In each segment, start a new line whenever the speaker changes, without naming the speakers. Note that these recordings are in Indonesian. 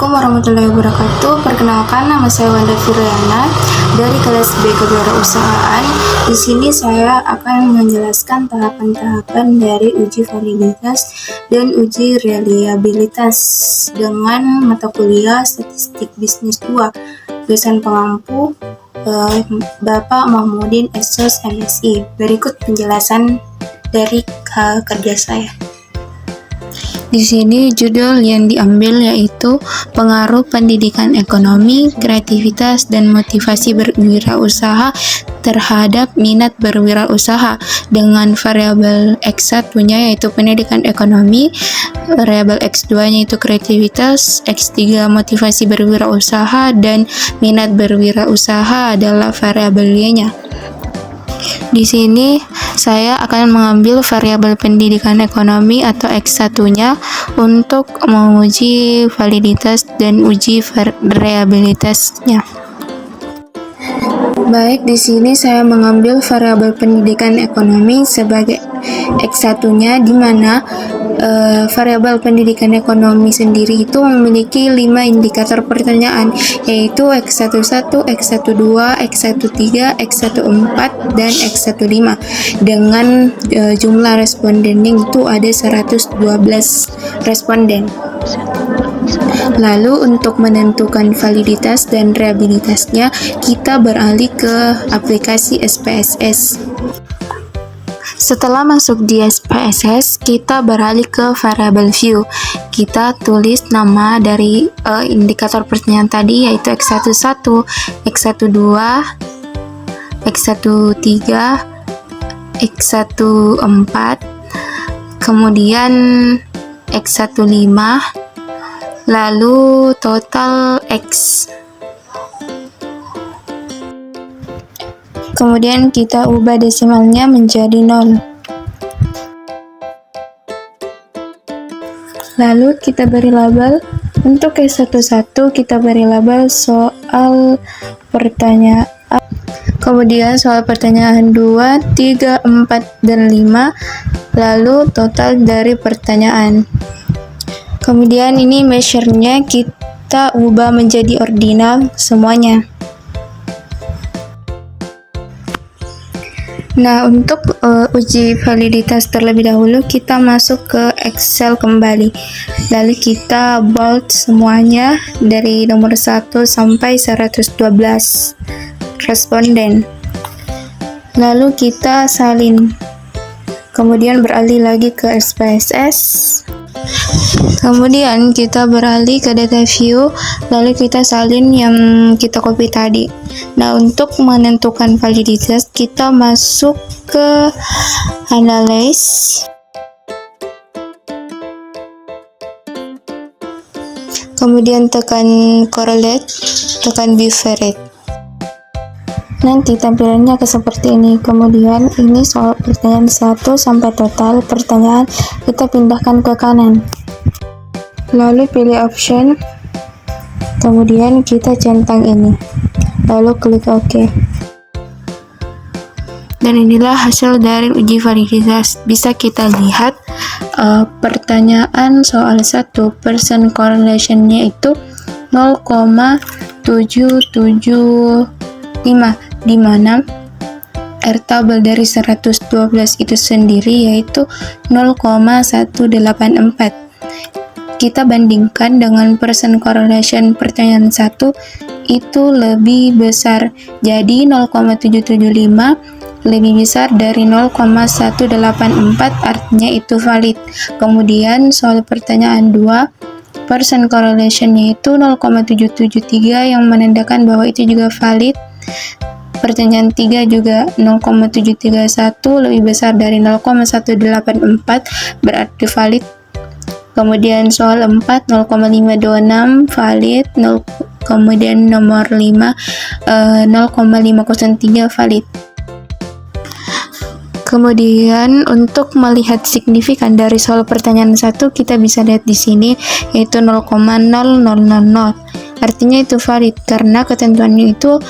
Assalamualaikum warahmatullahi wabarakatuh. Perkenalkan, nama saya Wanda Firyana dari kelas B Kewirausahaan. Di sini saya akan menjelaskan tahapan-tahapan dari uji validitas dan uji reliabilitas dengan mata kuliah Statistik Bisnis 2, dosen pengampu Bapak Mahmudin Esos MSI. Berikut penjelasan dari kerja saya. Di sini judul yang diambil yaitu pengaruh pendidikan ekonomi, kreativitas, dan motivasi berwirausaha terhadap minat berwirausaha dengan variabel X1-nya yaitu pendidikan ekonomi, variabel X2-nya itu kreativitas, X3 motivasi berwirausaha, dan minat berwirausaha adalah variabel Y-nya. Di sini saya akan mengambil variabel pendidikan ekonomi atau X1-nya untuk menguji validitas dan uji reliabilitasnya. Baik, di sini saya mengambil variabel pendidikan ekonomi sebagai X1-nya, di mana variabel pendidikan ekonomi sendiri itu memiliki 5 indikator pertanyaan, yaitu X11, X12, X13, X14, dan X15 dengan jumlah respondennya itu ada 112 responden. Lalu untuk menentukan validitas dan reliabilitasnya, kita beralih ke aplikasi SPSS. Setelah masuk di SPSS, kita beralih ke variable view. Kita tulis nama dari indikator pertanyaan tadi, yaitu X11, X12, X13, X14, kemudian X15, lalu total X. Kemudian kita ubah desimalnya menjadi 0. Lalu kita beri label. Untuk S11 kita beri label soal pertanyaan. Kemudian soal pertanyaan 2, 3, 4, dan 5. Lalu total dari pertanyaan. Kemudian ini measure-nya kita ubah menjadi ordinal semuanya. Nah, untuk uji validitas terlebih dahulu, kita masuk ke Excel kembali. Lalu kita bold semuanya dari nomor 1 sampai 112 responden. Lalu kita salin. Kemudian beralih lagi ke SPSS. Kemudian kita beralih ke data view, lalu kita salin yang kita copy tadi. Nah, untuk menentukan validitas, kita masuk ke analyze. Kemudian tekan correlate, tekan bivariate. Nanti tampilannya akan seperti ini. Kemudian ini soal pertanyaan 1 sampai total pertanyaan kita pindahkan ke kanan. Lalu pilih option. Kemudian kita centang ini. Lalu klik OK. Dan inilah hasil dari uji validitas. Bisa kita lihat pertanyaan soal 1 percent correlation-nya itu 0,775, di mana R tabel dari 112 itu sendiri yaitu 0,184. Kita bandingkan dengan percent correlation pertanyaan 1 itu lebih besar. Jadi 0,775 lebih besar dari 0,184, artinya itu valid. Kemudian soal pertanyaan 2, percent correlation-nya itu 0,773 yang menandakan bahwa itu juga valid. Pertanyaan 3 juga 0,731 lebih besar dari 0,184, berarti valid. Kemudian soal 4, 0,526 valid. Kemudian nomor 5, 0,503 valid. Kemudian untuk melihat signifikan dari soal pertanyaan 1, kita bisa lihat di sini yaitu 0,0000. Artinya itu valid karena ketentuannya itu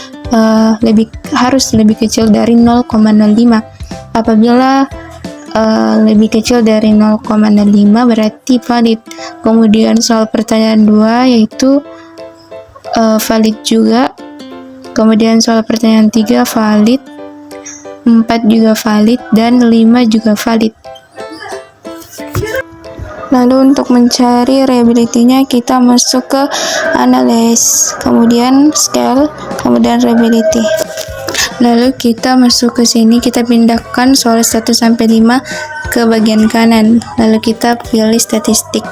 harus lebih kecil dari 0,05. Apabila lebih kecil dari 0,05 berarti valid. Kemudian soal pertanyaan 2 yaitu valid juga. Kemudian soal pertanyaan 3 valid, 4 juga valid, dan 5 juga valid. Lalu untuk mencari reliability-nya kita masuk ke analyze, kemudian scale, kemudian reliability. Lalu kita masuk ke sini, kita pindahkan soal 1 sampai 5 ke bagian kanan. Lalu kita pilih statistik.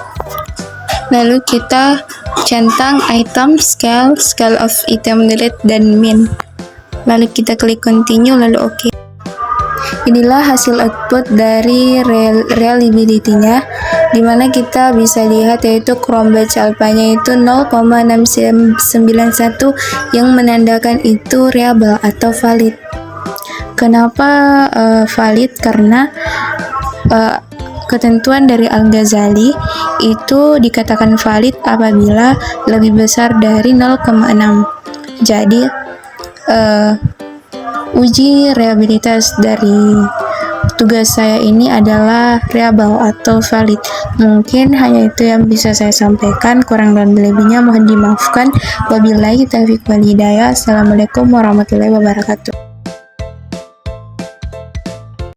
Lalu kita centang item, scale, scale of item delete, dan min. Lalu kita klik continue, lalu oke. Inilah hasil output dari reliability-nya, dimana kita bisa lihat yaitu Chrome batch alpha-nya itu 0,691 yang menandakan itu reliable atau valid. Kenapa valid? Karena ketentuan dari Al-Ghazali itu dikatakan valid apabila lebih besar dari 0,6. Jadi uji reliabilitas dari tugas saya ini adalah reliable atau valid. Mungkin hanya itu yang bisa saya sampaikan, kurang dan lebihnya mohon dimaafkan. Wabillahi taufiq wal hidayah. Assalamualaikum warahmatullahi wabarakatuh.